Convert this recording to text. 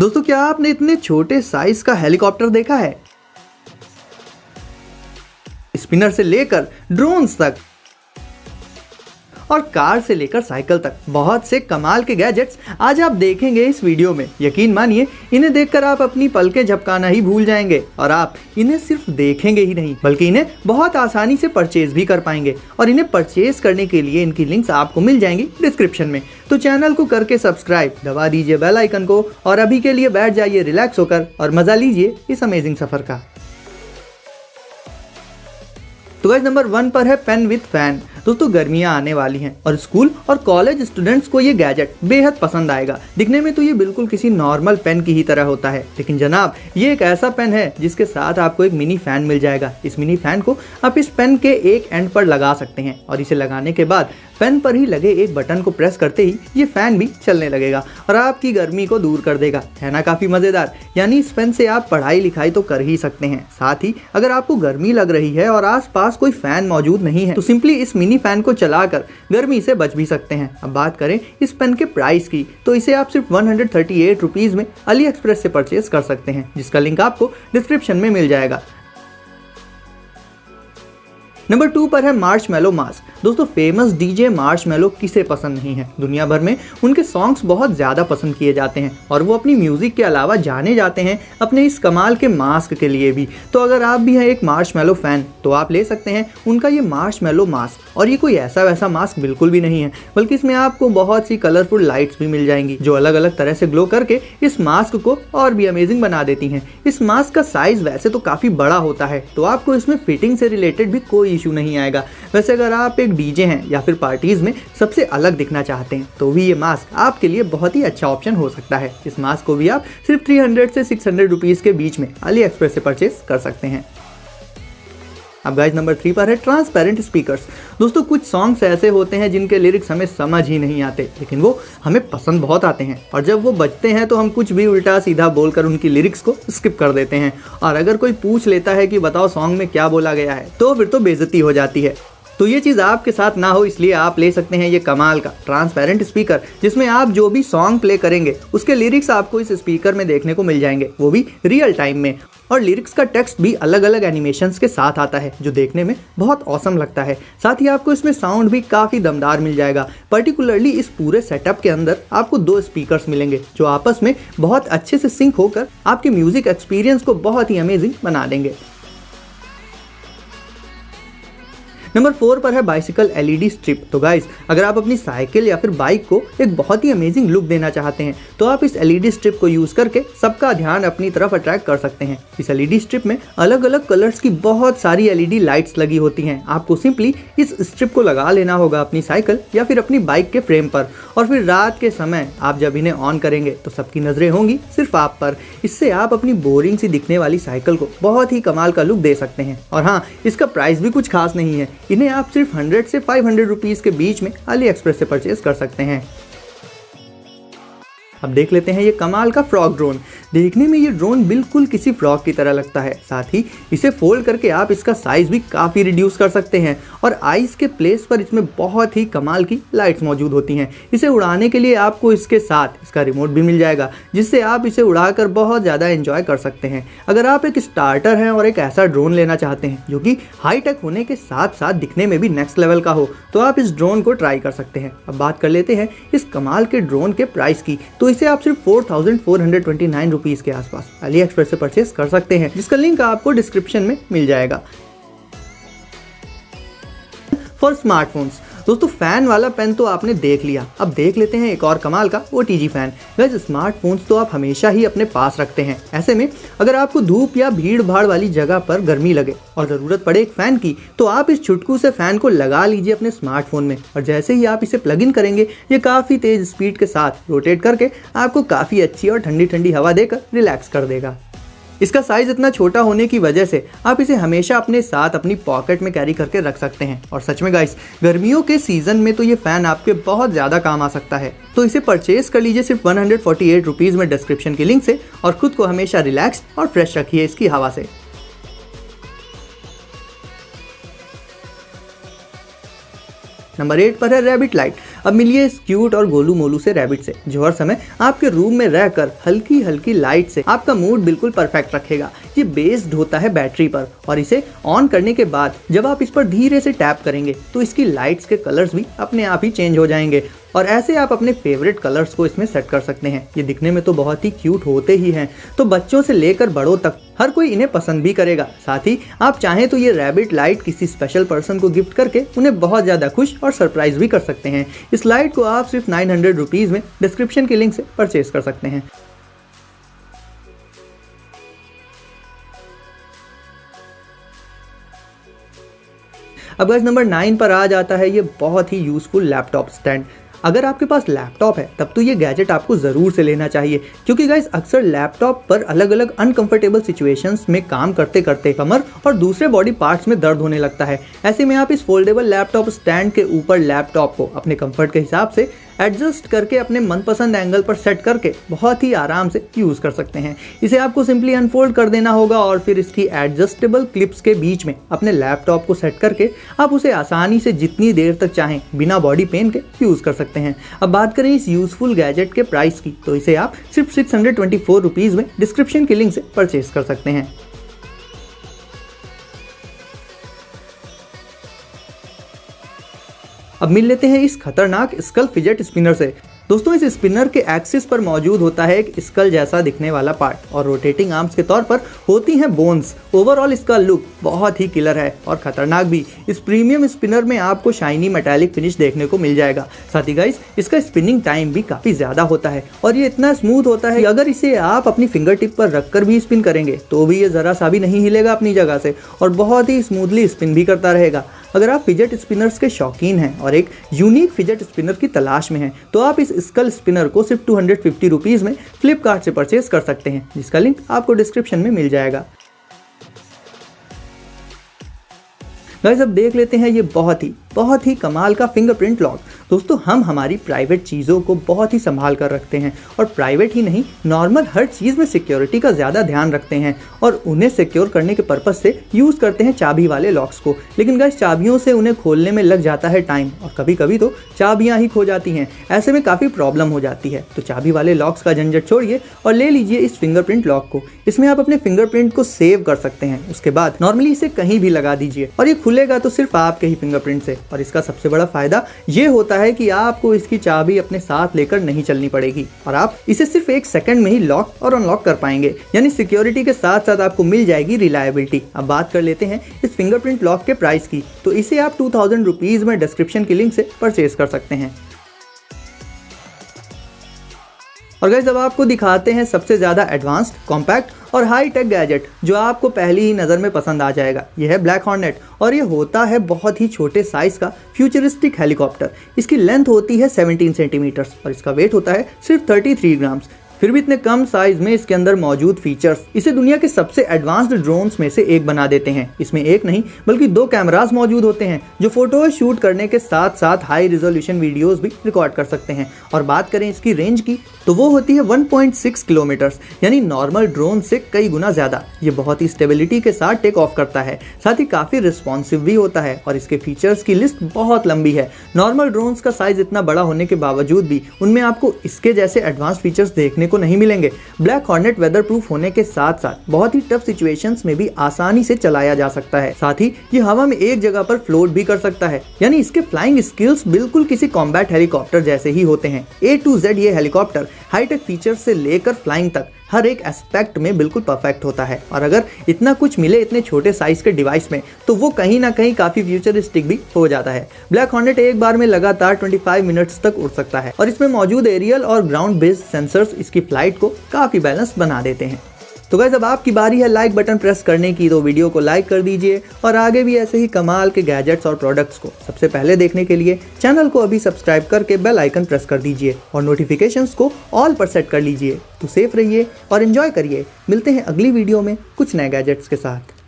दोस्तों क्या आपने इतने छोटे साइज का हेलीकॉप्टर देखा है? स्पिनर से लेकर ड्रोन्स तक और कार से लेकर साइकिल तक बहुत से कमाल के गैजेट्स आज आप देखेंगे इस वीडियो में। यकीन मानिए इन्हें देखकर आप अपनी पलकें झपकाना ही भूल जाएंगे और आप इन्हें सिर्फ देखेंगे ही नहीं बल्कि इन्हें बहुत आसानी से परचेज भी कर पाएंगे। और इन्हें परचेज करने के लिए इनकी लिंक्स आपको मिल जाएंगी डिस्क्रिप्शन में। तो चैनल को करके सब्सक्राइब, दबा दीजिए बेल आइकन को और अभी के लिए बैठ जाइए रिलैक्स होकर और मजा लीजिए इस अमेजिंग सफर का। तो गाइस नंबर 1 पर है पेन विद फैन। दोस्तों गर्मियां आने वाली हैं और स्कूल और कॉलेज स्टूडेंट्स को ये गैजेट बेहद पसंद आएगा। दिखने में तो ये बिल्कुल किसी नॉर्मल पेन की ही तरह होता है, लेकिन जनाब ये एक ऐसा पेन है जिसके साथ आपको एक मिनी फैन मिल जाएगा। इस मिनी फैन को आप इस पेन के एक एंड पर लगा सकते हैं और इसे लगाने के बाद पेन पर ही लगे एक बटन को प्रेस करते ही ये फैन भी चलने लगेगा और आपकी गर्मी को दूर कर देगा। है ना काफी मजेदार। यानी इस पेन से आप पढ़ाई लिखाई तो कर ही सकते हैं, साथ ही अगर आपको गर्मी लग रही है और आसपास कोई फैन मौजूद नहीं है तो सिंपली इस मिनी फैन को चलाकर गर्मी से बच भी सकते हैं। अब बात करें इस पेन के प्राइस की, तो इसे आप सिर्फ 138 रुपीज में अली एक्सप्रेस से परचेज कर सकते हैं, जिसका लिंक आपको डिस्क्रिप्शन में मिल जाएगा। नंबर 2 पर है मार्शमैलो मास्क। दोस्तों फेमस डीजे मार्शमैलो किसे पसंद नहीं है। दुनिया भर में उनके सॉन्ग्स बहुत ज़्यादा पसंद किए जाते हैं और वो अपनी म्यूज़िक के अलावा जाने जाते हैं अपने इस कमाल के मास्क के लिए भी। तो अगर आप भी हैं एक मार्शमैलो फ़ैन तो आप ले सकते हैं उनका ये मार्शमैलो मास्क। और ये कोई ऐसा वैसा मास्क बिल्कुल भी नहीं है, बल्कि इसमें आपको बहुत सी कलरफुल लाइट्स भी मिल जाएंगी जो अलग अलग तरह से ग्लो करके इस मास्क को और भी अमेजिंग बना देती हैं। इस मास्क का साइज़ वैसे तो काफ़ी बड़ा होता है, तो आपको इसमें फिटिंग से रिलेटेड भी कोई इशू नहीं आएगा। वैसे अगर आप एक डीजे हैं या फिर पार्टीज में सबसे अलग दिखना चाहते हैं तो भी ये मास्क आपके लिए बहुत ही अच्छा ऑप्शन हो सकता है। इस मास्क को भी आप सिर्फ 300 से 600 रुपीज के बीच में अली एक्सप्रेस से परचेज कर सकते हैं। अब गाइस नंबर 3 पर है ट्रांसपेरेंट स्पीकर्स। दोस्तों कुछ सॉन्ग्स ऐसे होते हैं जिनके लिरिक्स हमें समझ ही नहीं आते, लेकिन वो हमें पसंद बहुत आते हैं और जब वो बजते हैं तो हम कुछ भी उल्टा सीधा बोलकर उनकी लिरिक्स को स्किप कर देते हैं। और अगर कोई पूछ लेता है कि बताओ सॉन्ग में क्या बोला गया है तो फिर तो बेइज्जती हो जाती है। तो ये चीज़ आपके साथ ना हो इसलिए आप ले सकते हैं ये कमाल का ट्रांसपेरेंट स्पीकर, जिसमें आप जो भी सॉन्ग प्ले करेंगे उसके लिरिक्स आपको इस स्पीकर में देखने को मिल जाएंगे, वो भी रियल टाइम में। और लिरिक्स का टेक्स्ट भी अलग अलग एनिमेशंस के साथ आता है जो देखने में बहुत ऑसम लगता है। साथ ही आपको इसमें साउंड भी काफ़ी दमदार मिल जाएगा। पर्टिकुलरली इस पूरे सेटअप के अंदर आपको 2 स्पीकर्स मिलेंगे जो आपस में बहुत अच्छे से सिंक होकर आपके म्यूजिक एक्सपीरियंस को बहुत ही अमेजिंग बना देंगे। नंबर 4 पर है बाइसिकल एलईडी स्ट्रिप। तो गाइस अगर आप अपनी साइकिल या फिर बाइक को एक बहुत ही अमेजिंग लुक देना चाहते हैं तो आप इस एलईडी स्ट्रिप को यूज करके सबका ध्यान अपनी तरफ अट्रैक्ट कर सकते हैं। इस एलईडी स्ट्रिप में अलग अलग कलर्स की बहुत सारी एलईडी लाइट्स लगी होती हैं। आपको सिंपली इस स्ट्रिप को लगा लेना होगा अपनी साइकिल या फिर अपनी बाइक के फ्रेम पर और फिर रात के समय आप जब इन्हें ऑन करेंगे तो सबकी नजरें होंगी सिर्फ आप पर। इससे आप अपनी बोरिंग सी दिखने वाली साइकिल को बहुत ही कमाल का लुक दे सकते हैं। और हाँ, इसका प्राइस भी कुछ खास नहीं है। इन्हें आप सिर्फ 100 से 500 रुपीज के बीच में अली एक्सप्रेस से परचेज कर सकते हैं। अब देख लेते हैं ये कमाल का फ्रॉग ड्रोन। देखने में ये ड्रोन बिल्कुल किसी फ्रॉग की तरह लगता है। साथ ही इसे फोल्ड करके आप इसका साइज भी काफ़ी रिड्यूस कर सकते हैं और आइस के प्लेस पर इसमें बहुत ही कमाल की लाइट्स मौजूद होती हैं। इसे उड़ाने के लिए आपको इसके साथ इसका रिमोट भी मिल जाएगा, जिससे आप इसे उड़ाकर बहुत ज़्यादा एंजॉय कर सकते हैं। अगर आप एक स्टार्टर हैं और एक ऐसा ड्रोन लेना चाहते हैं जो कि हाईटेक होने के साथ साथ दिखने में भी नेक्स्ट लेवल का हो तो आप इस ड्रोन को ट्राई कर सकते हैं। अब बात कर लेते हैं इस कमाल के ड्रोन के प्राइस की, तो इसे आप सिर्फ 4429 रुपीज के आसपास अली एक्सप्रेस से परचेज कर सकते हैं, जिसका लिंक आपको डिस्क्रिप्शन में मिल जाएगा। फॉर स्मार्टफोन्स दोस्तों फैन वाला पेन तो आपने देख लिया, अब देख लेते हैं एक और कमाल का OTG फैन। वैसे स्मार्टफोन्स तो आप हमेशा ही अपने पास रखते हैं। ऐसे में अगर आपको धूप या भीड़ भाड़ वाली जगह पर गर्मी लगे और ज़रूरत पड़े एक फ़ैन की तो आप इस छुटकू से फ़ैन को लगा लीजिए अपने स्मार्टफोन में और जैसे ही आप इसे प्लग इन करेंगे ये काफ़ी तेज़ स्पीड के साथ रोटेट करके आपको काफ़ी अच्छी और ठंडी ठंडी हवा देकर रिलैक्स कर देगा। इसका साइज़ इतना छोटा होने की वजह से आप इसे हमेशा अपने साथ अपनी पॉकेट में कैरी करके रख सकते हैं। और सच में गाइस गर्मियों के सीज़न में तो ये फ़ैन आपके बहुत ज़्यादा काम आ सकता है। तो इसे परचेज कर लीजिए सिर्फ 148 रुपीज़ में डिस्क्रिप्शन की लिंक से और खुद को हमेशा रिलैक्स और फ्रेश रखिए इसकी हवा से। नंबर 8 पर है रैबिट लाइट। अब मिलिए इस क्यूट और गोलू मोलू से रैबिट से, जो हर समय आपके रूम में रहकर हल्की हल्की लाइट से आपका मूड बिल्कुल परफेक्ट रखेगा। ये बेस्ड होता है बैटरी पर और इसे ऑन करने के बाद जब आप इस पर धीरे से टैप करेंगे तो इसकी लाइट्स के कलर्स भी अपने आप ही चेंज हो जाएंगे और ऐसे आप अपने फेवरेट कलर्स को इसमें सेट कर सकते हैं। ये दिखने में तो बहुत ही क्यूट होते ही हैं, तो बच्चों से लेकर बड़ों तक हर कोई इन्हें पसंद भी करेगा। साथ ही आप चाहें तो ये रैबिट लाइट किसी स्पेशल पर्सन को गिफ्ट करके उन्हें बहुत ज़्यादा खुश और सरप्राइज भी कर सकते हैं। इस लाइट को आप सिर्फ 900 रुपीज़ में डिस्क्रिप्शन की लिंक से परचेज कर सकते हैं। अब गाइस नंबर 9 पर आ जाता है ये बहुत ही यूजफुल लैपटॉप स्टैंड। अगर आपके पास लैपटॉप है तब तो ये गैजेट आपको ज़रूर से लेना चाहिए, क्योंकि गाइस अक्सर लैपटॉप पर अलग अलग अनकंफर्टेबल सिचुएशंस में काम करते करते कमर और दूसरे बॉडी पार्ट्स में दर्द होने लगता है। ऐसे में आप इस फोल्डेबल लैपटॉप स्टैंड के ऊपर लैपटॉप को अपने कंफर्ट के हिसाब से एडजस्ट करके अपने मनपसंद एंगल पर सेट करके बहुत ही आराम से यूज़ कर सकते हैं। इसे आपको सिंपली अनफोल्ड कर देना होगा और फिर इसकी एडजस्टेबल क्लिप्स के बीच में अपने लैपटॉप को सेट करके आप उसे आसानी से जितनी देर तक चाहें बिना बॉडी पेन के यूज़ कर सकते हैं। अब बात करें इस यूजफुल गैजेट के प्राइस की, तो इसे आप सिर्फ 624 रुपीज़ में डिस्क्रिप्शन की लिंक से परचेज कर सकते हैं। अब मिल लेते हैं इस खतरनाक स्कल फिजेट स्पिनर से। दोस्तों इस स्पिनर के एक्सिस पर मौजूद होता है एक स्कल जैसा दिखने वाला पार्ट और रोटेटिंग आर्म्स के तौर पर होती हैं बोन्स। ओवरऑल इसका लुक बहुत ही किलर है और खतरनाक भी। इस प्रीमियम स्पिनर में आपको शाइनी मेटालिक फिनिश देखने को मिल जाएगा। साथ ही गाइस इसका स्पिनिंग टाइम भी काफ़ी ज़्यादा होता है और ये इतना स्मूथ होता है कि अगर इसे आप अपनी फिंगर टिप पर रखकर भी स्पिन करेंगे तो भी ये ज़रा सा भी नहीं हिलेगा अपनी जगह से और बहुत ही स्मूथली स्पिन भी करता रहेगा। अगर आप फिजेट स्पिनर्स के शौकीन हैं और एक यूनिक फिजेट स्पिनर की तलाश में हैं तो आप इस स्कल स्पिनर को सिर्फ 250 रुपीज़ में फ्लिपकार्ट से परचेज कर सकते हैं, जिसका लिंक आपको डिस्क्रिप्शन में मिल जाएगा। गाइस अब देख लेते हैं ये बहुत ही कमाल का फिंगरप्रिंट लॉक। दोस्तों हम हमारी प्राइवेट चीज़ों को बहुत ही संभाल कर रखते हैं और प्राइवेट ही नहीं नॉर्मल हर चीज़ में सिक्योरिटी का ज़्यादा ध्यान रखते हैं और उन्हें सिक्योर करने के पर्पज़ से यूज़ करते हैं चाबी वाले लॉक्स को। लेकिन गाइस चाबियों से उन्हें खोलने में लग जाता है टाइम और कभी कभी तो चाबियाँ ही खो जाती हैं। ऐसे में काफ़ी प्रॉब्लम हो जाती है। तो चाबी वाले लॉक्स का झंझट छोड़िए और ले लीजिए इस फिंगरप्रिंट लॉक को। इसमें आप अपने फिंगरप्रिंट को सेव कर सकते हैं। उसके बाद नॉर्मली इसे कहीं भी लगा दीजिए और ये खुलेगा तो सिर्फ आपके ही फिंगरप्रिंट से। और इसका सबसे बड़ा फायदा ये होता है कि आपको इसकी चाबी अपने साथ लेकर नहीं चलनी पड़ेगी और आप इसे सिर्फ 1 सेकंड में ही लॉक और अनलॉक कर पाएंगे। यानी सिक्योरिटी के साथ साथ आपको मिल जाएगी रिलायबिलिटी। अब बात कर लेते हैं इस फिंगरप्रिंट लॉक के प्राइस की, तो इसे आप 2000 रुपीज़ में डिस्क्रिप्शन की लिंक से परचेज कर सकते हैं। और गाइस अब आपको दिखाते हैं सबसे ज़्यादा एडवांस्ड, कॉम्पैक्ट और हाई टेक गैजेट जो आपको पहली ही नज़र में पसंद आ जाएगा। यह है ब्लैक हॉर्नेट और ये होता है बहुत ही छोटे साइज़ का फ्यूचरिस्टिक हेलीकॉप्टर। इसकी लेंथ होती है 17 सेंटीमीटर्स और इसका वेट होता है सिर्फ 33 ग्राम्स। फिर भी इतने कम साइज में इसके अंदर मौजूद फीचर्स इसे दुनिया के सबसे एडवांस्ड ड्रोन्स में से एक बना देते हैं। इसमें एक नहीं बल्कि 2 कैमरास मौजूद होते हैं जो फोटो शूट करने के साथ साथ हाई रिजोल्यूशन वीडियोस भी रिकॉर्ड कर सकते हैं। और बात करें इसकी रेंज की तो वो होती है 1.6 किलोमीटर्स, यानी नॉर्मल ड्रोन से कई गुना ज़्यादा। ये बहुत ही स्टेबिलिटी के साथ टेक ऑफ करता है, साथ ही काफ़ी रिस्पॉन्सिव भी होता है और इसके फीचर्स की लिस्ट बहुत लंबी है। नॉर्मल ड्रोन्स का साइज इतना बड़ा होने के बावजूद भी उनमें आपको इसके जैसे एडवांस फीचर्स देखने को नहीं मिलेंगे। ब्लैक हॉर्नेट वेदर प्रूफ होने के साथ साथ बहुत ही टफ सिचुएशंस में भी आसानी से चलाया जा सकता है। साथ ही ये हवा में एक जगह पर फ्लोट भी कर सकता है, यानी इसके फ्लाइंग स्किल्स बिल्कुल किसी कॉम्बैट हेलीकॉप्टर जैसे ही होते हैं। A to Z ये हेलीकॉप्टर हाईटेक फीचर्स से लेकर फ्लाइंग तक हर एक एस्पेक्ट में बिल्कुल परफेक्ट होता है। और अगर इतना कुछ मिले इतने छोटे साइज के डिवाइस में तो वो कहीं ना कहीं काफ़ी फ्यूचरिस्टिक भी हो जाता है। ब्लैक हॉर्नेट एक बार में लगातार 25 मिनट्स तक उड़ सकता है और इसमें मौजूद एरियल और ग्राउंड बेस्ड सेंसर्स इसकी फ्लाइट को काफ़ी बैलेंस बना देते हैं। तो गाइस अब आपकी बारी है लाइक बटन प्रेस करने की, तो वीडियो को लाइक कर दीजिए और आगे भी ऐसे ही कमाल के गैजेट्स और प्रोडक्ट्स को सबसे पहले देखने के लिए चैनल को अभी सब्सक्राइब करके बेल आइकन प्रेस कर दीजिए और नोटिफिकेशंस को ऑल पर सेट कर लीजिए। तो सेफ रहिए और एंजॉय करिए। मिलते हैं अगली वीडियो में कुछ नए गैजेट्स के साथ।